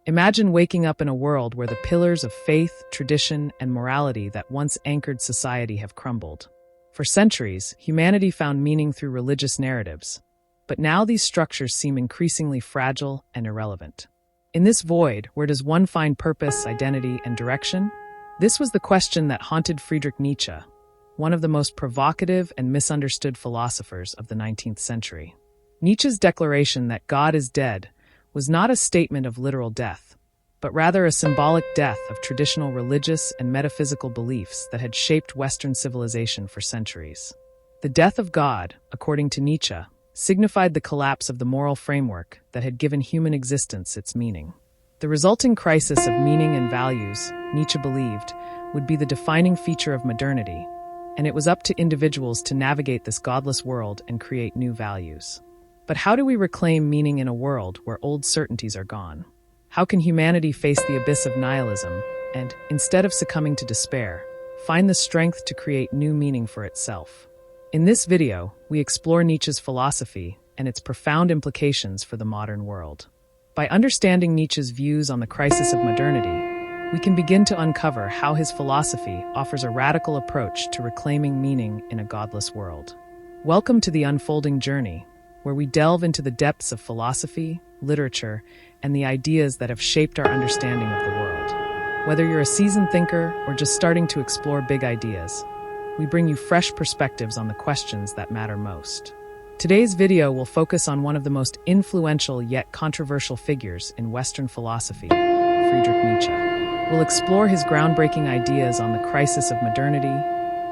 Imagine waking up in a world where the pillars of faith, tradition, and morality that once anchored society have crumbled. For centuries, humanity found meaning through religious narratives, but now these structures seem increasingly fragile and irrelevant. In this void, where does one find purpose, identity, and direction? This was the question that haunted Friedrich Nietzsche, one of the most provocative and misunderstood philosophers of the 19th century. Nietzsche's declaration that God is dead was not a statement of literal death, but rather a symbolic death of traditional religious and metaphysical beliefs that had shaped Western civilization for centuries. The death of God, according to Nietzsche, signified the collapse of the moral framework that had given human existence its meaning. The resulting crisis of meaning and values, Nietzsche believed, would be the defining feature of modernity, and it was up to individuals to navigate this godless world and create new values. But how do we reclaim meaning in a world where old certainties are gone? How can humanity face the abyss of nihilism and, instead of succumbing to despair, find the strength to create new meaning for itself? In this video, we explore Nietzsche's philosophy and its profound implications for the modern world. By understanding Nietzsche's views on the crisis of modernity, we can begin to uncover how his philosophy offers a radical approach to reclaiming meaning in a godless world. Welcome to the unfolding journey, where we delve into the depths of philosophy, literature, and the ideas that have shaped our understanding of the world. Whether you're a seasoned thinker or just starting to explore big ideas, we bring you fresh perspectives on the questions that matter most. Today's video will focus on one of the most influential yet controversial figures in Western philosophy, Friedrich Nietzsche. We'll explore his groundbreaking ideas on the crisis of modernity,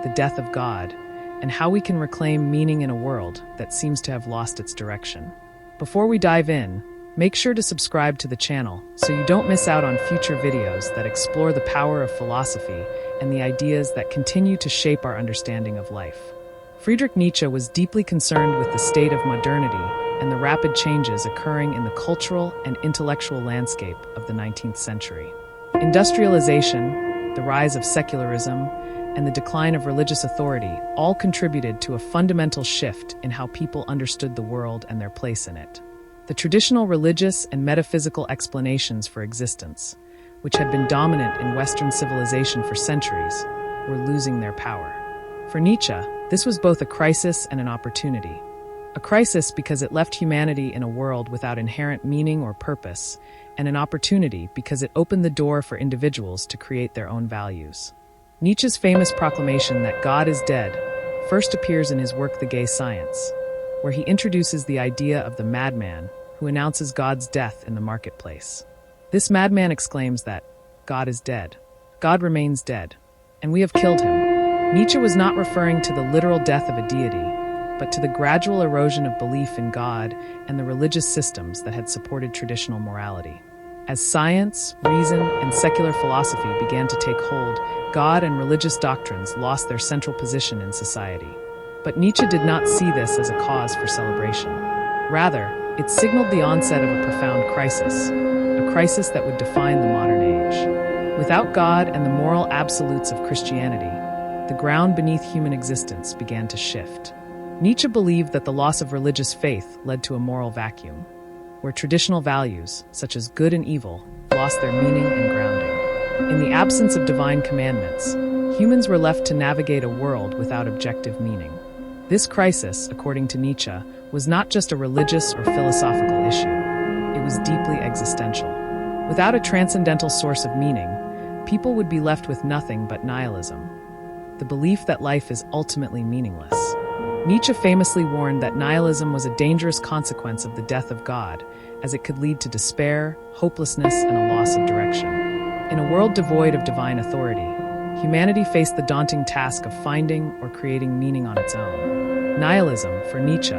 the death of God, and how we can reclaim meaning in a world that seems to have lost its direction. Before we dive in, make sure to subscribe to the channel so you don't miss out on future videos that explore the power of philosophy and the ideas that continue to shape our understanding of life. Friedrich Nietzsche was deeply concerned with the state of modernity and the rapid changes occurring in the cultural and intellectual landscape of the 19th century. Industrialization, the rise of secularism, and the decline of religious authority all contributed to a fundamental shift in how people understood the world and their place in it. The traditional religious and metaphysical explanations for existence, which had been dominant in Western civilization for centuries, were losing their power. For Nietzsche, this was both a crisis and an opportunity. A crisis because it left humanity in a world without inherent meaning or purpose, and an opportunity because it opened the door for individuals to create their own values. Nietzsche's famous proclamation that God is dead first appears in his work The Gay Science, where he introduces the idea of the madman who announces God's death in the marketplace. This madman exclaims that God is dead, God remains dead, and we have killed him. Nietzsche was not referring to the literal death of a deity, but to the gradual erosion of belief in God and the religious systems that had supported traditional morality. As science, reason, and secular philosophy began to take hold, God and religious doctrines lost their central position in society. But Nietzsche did not see this as a cause for celebration. Rather, it signaled the onset of a profound crisis, a crisis that would define the modern age. Without God and the moral absolutes of Christianity, the ground beneath human existence began to shift. Nietzsche believed that the loss of religious faith led to a moral vacuum, where traditional values, such as good and evil, lost their meaning and grounding. In the absence of divine commandments, humans were left to navigate a world without objective meaning. This crisis, according to Nietzsche, was not just a religious or philosophical issue. It was deeply existential. Without a transcendental source of meaning, people would be left with nothing but nihilism, the belief that life is ultimately meaningless. Nietzsche famously warned that nihilism was a dangerous consequence of the death of God, as it could lead to despair, hopelessness, and a loss of direction. In a world devoid of divine authority, humanity faced the daunting task of finding or creating meaning on its own. Nihilism, for Nietzsche,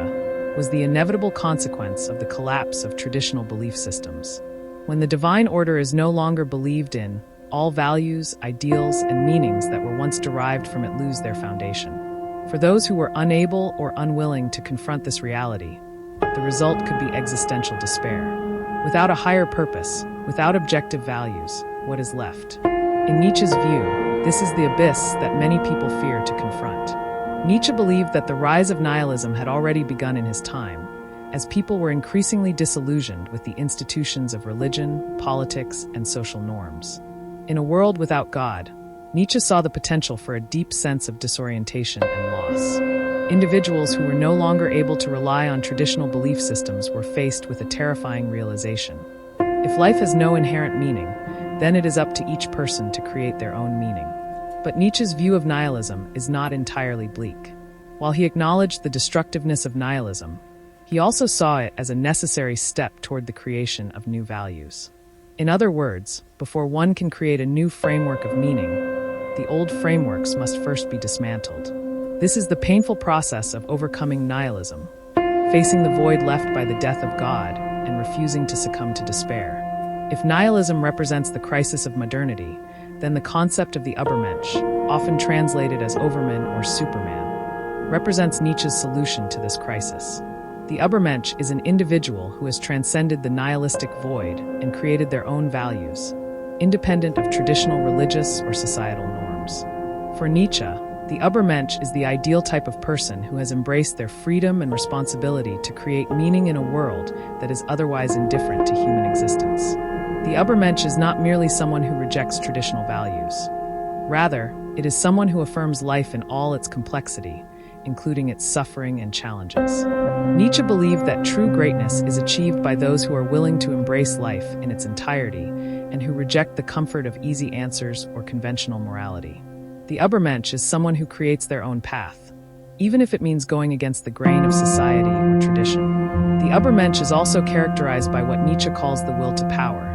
was the inevitable consequence of the collapse of traditional belief systems. When the divine order is no longer believed in, all values, ideals, and meanings that were once derived from it lose their foundation. For those who were unable or unwilling to confront this reality, the result could be existential despair. Without a higher purpose, without objective values, what is left? In Nietzsche's view, this is the abyss that many people fear to confront. Nietzsche believed that the rise of nihilism had already begun in his time, as people were increasingly disillusioned with the institutions of religion, politics, and social norms. In a world without God, Nietzsche saw the potential for a deep sense of disorientation and loss. Individuals who were no longer able to rely on traditional belief systems were faced with a terrifying realization. If life has no inherent meaning, then it is up to each person to create their own meaning. But Nietzsche's view of nihilism is not entirely bleak. While he acknowledged the destructiveness of nihilism, he also saw it as a necessary step toward the creation of new values. In other words, before one can create a new framework of meaning, the old frameworks must first be dismantled. This is the painful process of overcoming nihilism, facing the void left by the death of God and refusing to succumb to despair. If nihilism represents the crisis of modernity, then the concept of the Übermensch, often translated as Overman or Superman, represents Nietzsche's solution to this crisis. The Übermensch is an individual who has transcended the nihilistic void and created their own values, independent of traditional religious or societal norms. For Nietzsche, the Übermensch is the ideal type of person who has embraced their freedom and responsibility to create meaning in a world that is otherwise indifferent to human existence. The Übermensch is not merely someone who rejects traditional values. Rather, it is someone who affirms life in all its complexity, including its suffering and challenges. Nietzsche believed that true greatness is achieved by those who are willing to embrace life in its entirety and who reject the comfort of easy answers or conventional morality. The Übermensch is someone who creates their own path, even if it means going against the grain of society or tradition. The Übermensch is also characterized by what Nietzsche calls the will to power,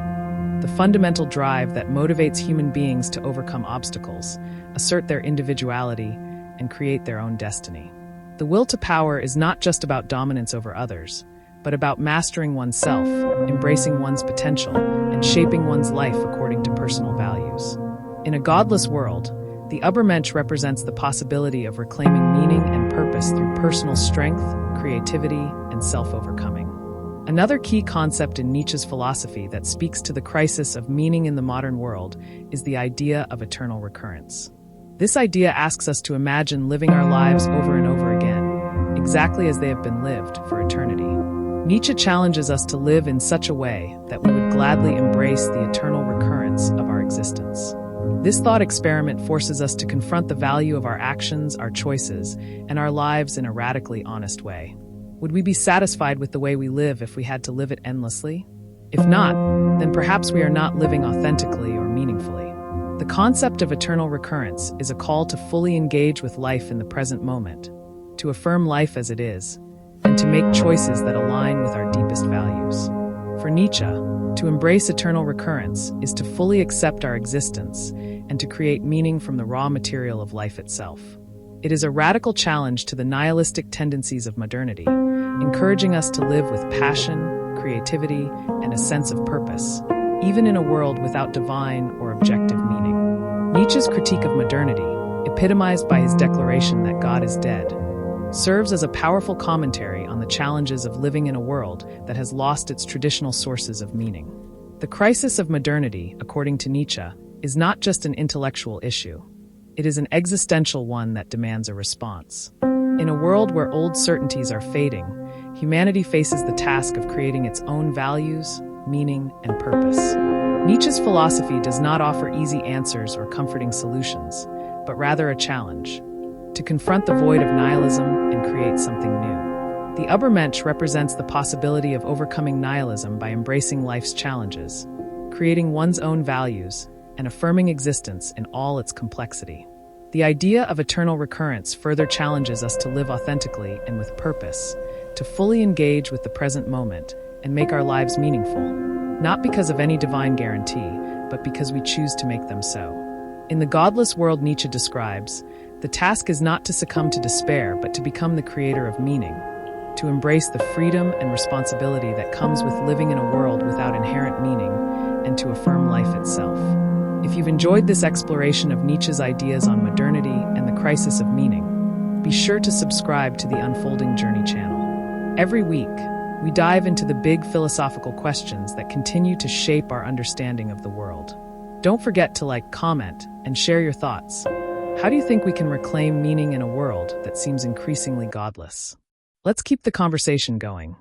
the fundamental drive that motivates human beings to overcome obstacles, assert their individuality, and create their own destiny. The will to power is not just about dominance over others, but about mastering oneself, embracing one's potential, and shaping one's life according to personal values. In a godless world, the Übermensch represents the possibility of reclaiming meaning and purpose through personal strength, creativity, and self-overcoming. Another key concept in Nietzsche's philosophy that speaks to the crisis of meaning in the modern world is the idea of eternal recurrence. This idea asks us to imagine living our lives over and over again, exactly as they have been lived for eternity. Nietzsche challenges us to live in such a way that we would gladly embrace the eternal recurrence of our existence. This thought experiment forces us to confront the value of our actions, our choices, and our lives in a radically honest way. Would we be satisfied with the way we live if we had to live it endlessly? If not, then perhaps we are not living authentically or meaningfully. The concept of eternal recurrence is a call to fully engage with life in the present moment, to affirm life as it is, and to make choices that align with our deepest values. For Nietzsche, to embrace eternal recurrence is to fully accept our existence and to create meaning from the raw material of life itself. It is a radical challenge to the nihilistic tendencies of modernity, encouraging us to live with passion, creativity, and a sense of purpose, even in a world without divine or objective meaning. Nietzsche's critique of modernity, epitomized by his declaration that God is dead, serves as a powerful commentary on the challenges of living in a world that has lost its traditional sources of meaning. The crisis of modernity, according to Nietzsche, is not just an intellectual issue. It is an existential one that demands a response. In a world where old certainties are fading, humanity faces the task of creating its own values, meaning, and purpose. Nietzsche's philosophy does not offer easy answers or comforting solutions, but rather a challenge to confront the void of nihilism and create something new. The Übermensch represents the possibility of overcoming nihilism by embracing life's challenges, creating one's own values, and affirming existence in all its complexity. The idea of eternal recurrence further challenges us to live authentically and with purpose, to fully engage with the present moment and make our lives meaningful, not because of any divine guarantee, but because we choose to make them so. In the godless world Nietzsche describes, the task is not to succumb to despair, but to become the creator of meaning, to embrace the freedom and responsibility that comes with living in a world without inherent meaning, and to affirm life itself. If you've enjoyed this exploration of Nietzsche's ideas on modernity and the crisis of meaning, be sure to subscribe to the Unfolding Journey channel. Every week, we dive into the big philosophical questions that continue to shape our understanding of the world. Don't forget to like, comment, and share your thoughts. How do you think we can reclaim meaning in a world that seems increasingly godless? Let's keep the conversation going.